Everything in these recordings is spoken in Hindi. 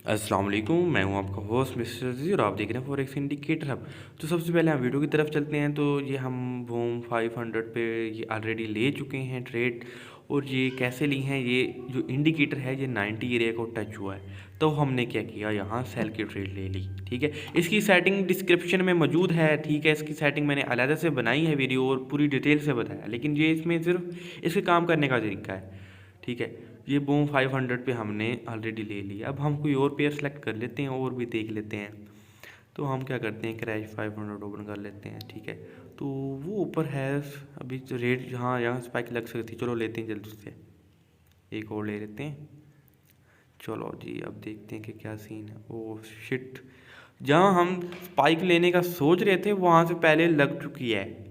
अस्सलाम वालेकुम, मैं हूं आपका होस्ट मिस्टर जी और आप देख रहे हैं फॉरेक्स इंडिकेटर हब। तो सबसे पहले हम वीडियो की तरफ चलते हैं। तो ये हम बूम 500 पे ये ऑलरेडी ले चुके हैं ट्रेड। और ये कैसे ली हैं, ये जो इंडिकेटर है ये 90 एरिया को टच हुआ है। तो हमने क्या किया, यहाँ सेल की ट्रेड ले ली। ठीक है, इसकी सेटिंग डिस्क्रिप्शन में मौजूद है। ठीक है, इसकी सेटिंग मैंने अलग से बनाई है वीडियो और पूरी डिटेल से बताया, लेकिन ये इसमें सिर्फ इसके काम करने का तरीका है। ठीक है, ये बूम 500 पे हमने ऑलरेडी ले लिया। अब हम कोई और पेयर सेलेक्ट कर लेते हैं और भी देख लेते हैं। तो हम क्या करते हैं, क्रैश 500 ओपन कर लेते हैं। ठीक है, तो वो ऊपर है अभी तो रेट, जहाँ यहाँ स्पाइक लग सकती, चलो लेते हैं जल्दी से, एक और ले लेते हैं। चलो जी, अब देखते हैं कि क्या सीन है। ओह शिट, जहाँ हम स्पाइक लेने का सोच रहे थे वहाँ से पहले लग चुकी है।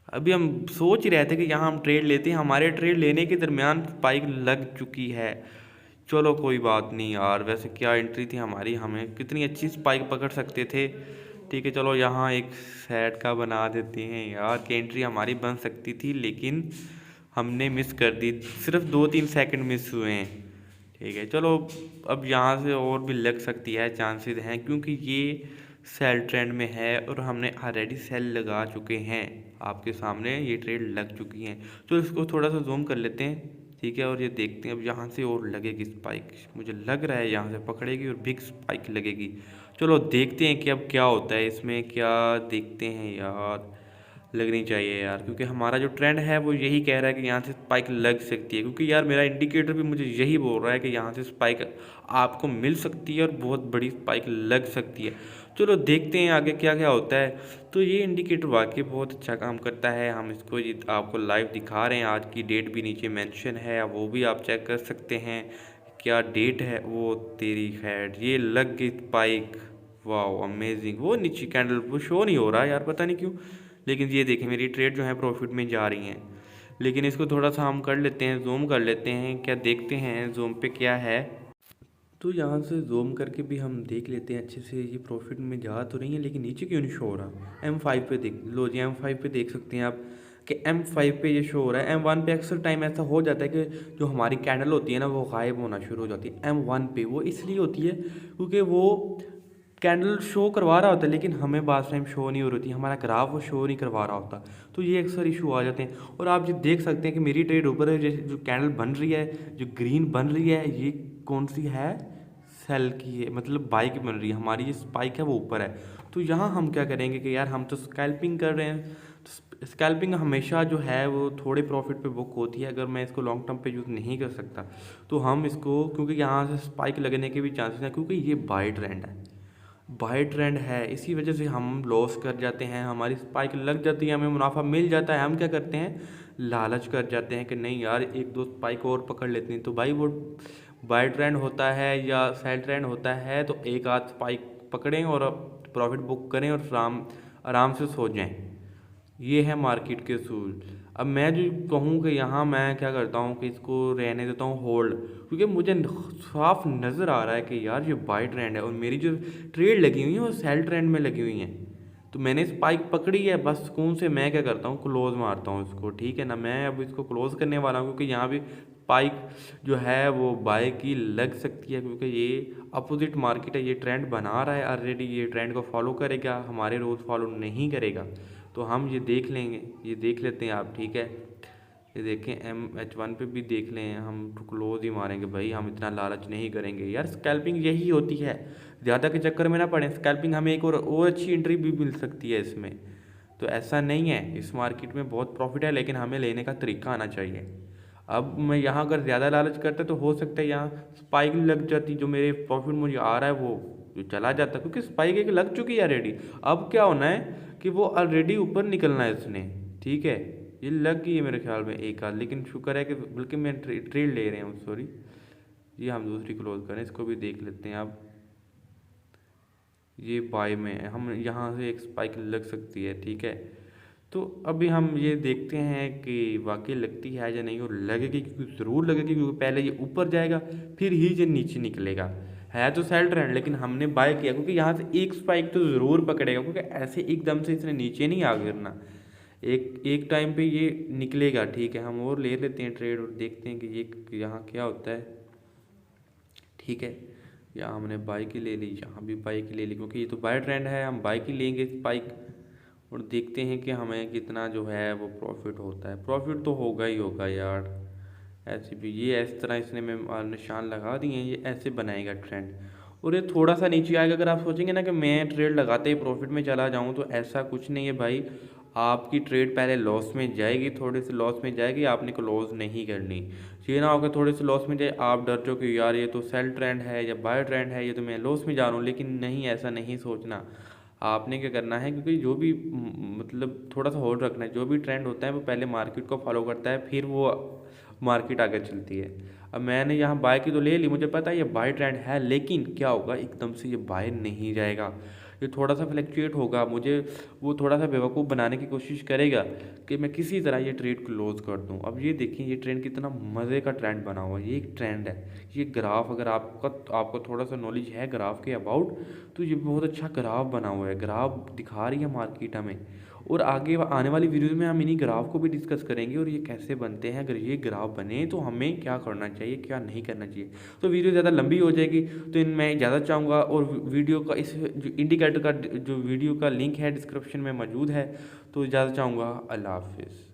अभी हम सोच ही रहे थे कि यहाँ हम ट्रेड लेते हैं, हमारे ट्रेड लेने के दरमियान स्पाइक लग चुकी है। चलो कोई बात नहीं यार, वैसे क्या एंट्री थी हमारी, हमें कितनी अच्छी स्पाइक पकड़ सकते थे। ठीक है, चलो यहाँ एक सेट का बना देते हैं यार, कि एंट्री हमारी बन सकती थी लेकिन हमने मिस कर दी, सिर्फ 2-3 सेकंड मिस हुए हैं। ठीक है चलो, अब यहाँ से और भी लग सकती है, चांसेस हैं, क्योंकि ये सेल ट्रेंड में है और हमने ऑलरेडी सेल लगा चुके हैं। आपके सामने ये ट्रेड लग चुकी हैं। तो इसको थोड़ा सा जूम कर लेते हैं। ठीक है, और ये देखते हैं अब यहाँ से और लगेगी स्पाइक, मुझे लग रहा है यहाँ से पकड़ेगी और बिग स्पाइक लगेगी। चलो देखते हैं कि अब क्या होता है इसमें, क्या देखते हैं यार। लगनी चाहिए यार, क्योंकि हमारा जो ट्रेंड है वो यही कह रहा है कि यहाँ से स्पाइक लग सकती है, क्योंकि यार मेरा इंडिकेटर भी मुझे यही बोल रहा है कि यहाँ से स्पाइक आपको मिल सकती है और बहुत बड़ी स्पाइक लग सकती है। चलो देखते हैं आगे क्या क्या होता है। तो ये इंडिकेटर वाकई बहुत अच्छा काम करता है। हम इसको ये आपको लाइव दिखा रहे हैं, आज की डेट भी नीचे मेंशन है, वो भी आप चेक कर सकते हैं। क्या डेट है वो, तेरी खैर ये लग गई स्पाइक। वाह अमेजिंग, वो नीचे कैंडल वो शो नहीं हो रहा यार, पता नहीं क्यों। लेकिन ये देखें मेरी ट्रेड जो है प्रॉफिट में जा रही हैं। लेकिन इसको थोड़ा सा हम कर लेते हैं, जूम कर लेते हैं, क्या देखते हैं जूम पे क्या है। तो यहाँ से जूम करके भी हम देख लेते हैं अच्छे से, ये प्रॉफिट में जा तो रही है लेकिन नीचे क्यों नहीं शो हो रहा। M5 पे देख लो जी, M5 पे देख सकते हैं आप कि M5 पे ये शो हो रहा है। M1 पे अक्सर टाइम ऐसा हो जाता है कि जो हमारी कैंडल होती है ना वो गायब होना शुरू हो जाती है। M1 पे वो इसलिए होती है क्योंकि वो कैंडल शो करवा रहा होता है लेकिन हमें बास टाइम शो नहीं हो रही थी, हमारा ग्राफ वो शो नहीं करवा रहा होता। तो ये अक्सर इशू आ जाते हैं। और आप ये देख सकते हैं कि मेरी ट्रेड ऊपर है, जैसे जो कैंडल बन रही है, जो ग्रीन बन रही है, ये कौन सी है, सेल की है, मतलब बाई की बन रही है। हमारी ये स्पाइक है वो ऊपर है। तो यहाँ हम क्या करेंगे कि यार हम तो स्कैल्पिंग कर रहे हैं, तो स्कैल्पिंग हमेशा जो है वो थोड़े प्रॉफिट पे बुक होती है, अगर मैं इसको लॉन्ग टर्म पे यूज़ नहीं कर सकता। तो हम इसको, क्योंकि यहाँ से स्पाइक लगने के भी चांसेस हैं, क्योंकि ये बाई ट्रेंड है, बाई ट्रेंड है, इसी वजह से हम लॉस कर जाते हैं। हमारी स्पाइक लग जाती है, हमें मुनाफा मिल जाता है, हम क्या करते हैं, लालच कर जाते हैं कि नहीं यार एक दो स्पाइक और पकड़ लेते हैं। तो भाई वो बाई ट्रेंड होता है या सेल ट्रेंड होता है, तो एक आध स्पाइक पकड़ें और प्रॉफिट बुक करें और आराम आराम से सो जाएं। ये है मार्केट के असूल। अब मैं जो कहूँ कि यहाँ मैं क्या करता हूँ कि इसको रहने देता हूँ होल्ड, क्योंकि मुझे साफ नज़र आ रहा है कि यार ये बाई ट्रेंड है और मेरी जो ट्रेड लगी हुई है वो सेल ट्रेंड में लगी हुई हैं। तो मैंने स्पाइक पकड़ी है, बस सुकून से मैं क्या करता हूँ, क्लोज मारता हूँ इसको। ठीक है ना, मैं अब इसको क्लोज करने वाला हूँ, क्योंकि यहाँ भी स्पाइक जो है वो बाय की लग सकती है, क्योंकि ये अपोजिट मार्केट है, ये ट्रेंड बना रहा है ऑलरेडी, ये ट्रेंड को फॉलो करेगा, हमारे रोज़ फॉलो नहीं करेगा। तो हम ये देख लेंगे, ये देख लेते हैं आप। ठीक है, ये देखें MH1 पे भी देख लें, हम क्लोज ही मारेंगे भाई, हम इतना लालच नहीं करेंगे यार। स्कैल्पिंग यही होती है, ज़्यादा के चक्कर में ना पड़े। स्कैल्पिंग हमें एक और अच्छी एंट्री भी मिल सकती है इसमें। तो ऐसा नहीं है, इस मार्केट में बहुत प्रॉफिट है, लेकिन हमें लेने का तरीका आना चाहिए। अब मैं यहाँ अगर ज़्यादा लालच करता तो हो सकता है यहाँ स्पाइक लग जाती, जो मेरे प्रॉफिट मुझे आ रहा है वो जो चला जाता, क्योंकि स्पाइक एक लग चुकी है ऑलरेडी। अब क्या होना है कि वो ऑलरेडी ऊपर निकलना है इसने। ठीक है, ये लग गई है मेरे ख्याल में एक आध, लेकिन शुक्र है कि बल्कि मैं ट्रेड ले रहे हैं, सॉरी। ये हम दूसरी क्लोज करें, इसको भी देख लेते हैं अब। ये बाय में है, हम यहाँ से एक स्पाइक लग सकती है। ठीक है, तो अभी हम ये देखते हैं कि वाकई लगती है या नहीं, और लगेगी, क्योंकि ज़रूर लगेगी, क्योंकि पहले ये ऊपर जाएगा फिर ही ये नीचे निकलेगा। है तो सेल ट्रेंड, लेकिन हमने बाय किया क्योंकि यहाँ से एक स्पाइक तो ज़रूर पकड़ेगा, क्योंकि ऐसे एकदम से इसने नीचे नहीं आ गिरना, एक एक टाइम पे ये निकलेगा। ठीक है, हम और ले लेते हैं ट्रेड और देखते हैं कि ये यहाँ क्या होता है। ठीक है, या हमने बाइक ही ले ली, यहाँ भी बाइक ही ले ली, क्योंकि ये तो बाय ट्रेंड है, हम बाइक ही लेंगे बाइक। और देखते हैं कि हमें कितना जो है वो प्रॉफिट होता है। प्रॉफिट तो होगा ही होगा यार। ऐसे भी ये इस तरह इसने में निशान लगा दिए हैं, ये ऐसे बनाएगा ट्रेंड। और ये थोड़ा सा नीचे आएगा, अगर आप सोचेंगे ना कि मैं ट्रेड लगाते ही प्रॉफिट में चला जाऊं, तो ऐसा कुछ नहीं है भाई। आपकी ट्रेड पहले लॉस में जाएगी, थोड़े से लॉस में जाएगी, आपने क्लोज नहीं करनी। ये ना होगा थोड़े से लॉस में जाए आप डर जाओ कि यार ये तो सेल ट्रेंड है या बाय ट्रेंड है, ये तो मैं लॉस में जा रहा हूँ। लेकिन नहीं, ऐसा नहीं सोचना। आपने क्या करना है, क्योंकि जो भी मतलब थोड़ा सा होल्ड रखना है। जो भी ट्रेंड होता है वो पहले मार्केट को फॉलो करता है, फिर वो मार्केट आगे चलती है। अब मैंने यहाँ बाय की तो ले ली, मुझे पता है ये बाय ट्रेंड है, लेकिन क्या होगा एकदम से ये बाय नहीं जाएगा। ये थोड़ा सा फ्लैक्चुएट होगा, मुझे वो थोड़ा सा बेवकूफ़ बनाने की कोशिश करेगा कि मैं किसी तरह ये ट्रेड क्लोज कर दूं। अब ये देखिए ये ट्रेंड कितना मज़े का ट्रेंड बना हुआ है। ये एक ट्रेंड है, ये ग्राफ, अगर आपको थोड़ा सा नॉलेज है ग्राफ के अबाउट, तो ये बहुत अच्छा ग्राफ बना हुआ है। ग्राफ दिखा रही है मार्केट हमें। और आगे आने वाली वीडियोज़ में हम इन्हीं ग्राफ को भी डिस्कस करेंगे और ये कैसे बनते हैं। अगर ये ग्राफ बने तो हमें क्या करना चाहिए, क्या नहीं करना चाहिए। तो वीडियो ज़्यादा लंबी हो जाएगी, तो इन मैं ज़्यादा चाहूँगा। और वीडियो का इस जो इंडिकेटर का जो वीडियो का लिंक है डिस्क्रिप्शन में मौजूद है, तो ज़्यादा चाहूँगा। अल्लाह हाफिज़।